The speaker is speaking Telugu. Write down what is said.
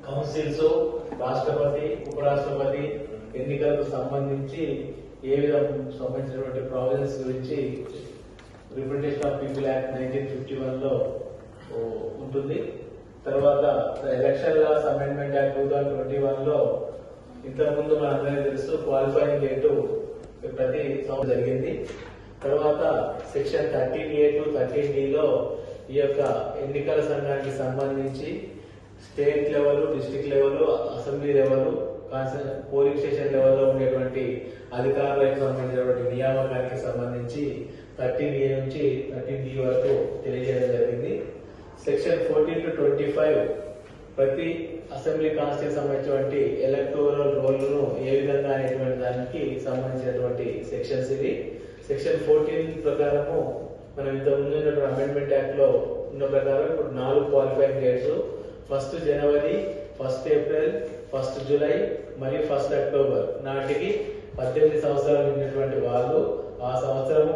కౌన్సిల్స్, రాష్ట్రపతి, ఉపరాష్ట్రపతి ఎన్నికలకు సంబంధించి ఏ విధంగా సంబంధించినటువంటి ప్రావిజన్స్ గురించి రిప్రజెంటేషన్ ఆఫ్ పీపుల్ యాక్ట్ 1951 లో ఉంటుంది. తర్వాత ఎలక్షన్ లాస్ అమెండ్మెంట్ యాక్ట్ 2021 లో ఇంతకుముందు మనందరికీ తెలుసు క్వాలిఫైయింగ్ డేటు ప్రతి సంవత్సరం జరిగింది. తర్వాత సెక్షన్ 13A to 13D లో ఈ యొక్క ఎన్నికల సంఘానికి సంబంధించి state level, district level, assembly level, polling station లెవెల్లో ఉండేటువంటి అధికారులకు సంబంధించినటువంటి నియామకానికి సంబంధించి 13A నుంచి 13D వరకు తెలియజేయడం జరిగింది. సెక్షన్ 14 to 25 ప్రతి అసెంబ్లీ కాన్స్టిట్యూన్సీ సంబంధించినటువంటి ఎలక్టోరల్ రోల్ను ఏ విధంగా అనేటువంటి దానికి సంబంధించినటువంటి సెక్షన్స్ ఇది. సెక్షన్ 14 ప్రకారము మనం ఇంత ముందు అమెండ్మెంట్ యాక్ట్ లో ఉన్న ప్రకారం ఇప్పుడు 4 క్వాలిఫైయింగ్ డేట్స్ 1 జనవరి, 1 ఏప్రిల్, 1 జూలై మరియు 1 అక్టోబర్ నాటికి 18 సంవత్సరాలు ఉన్నటువంటి వాళ్ళు ఆ సంవత్సరము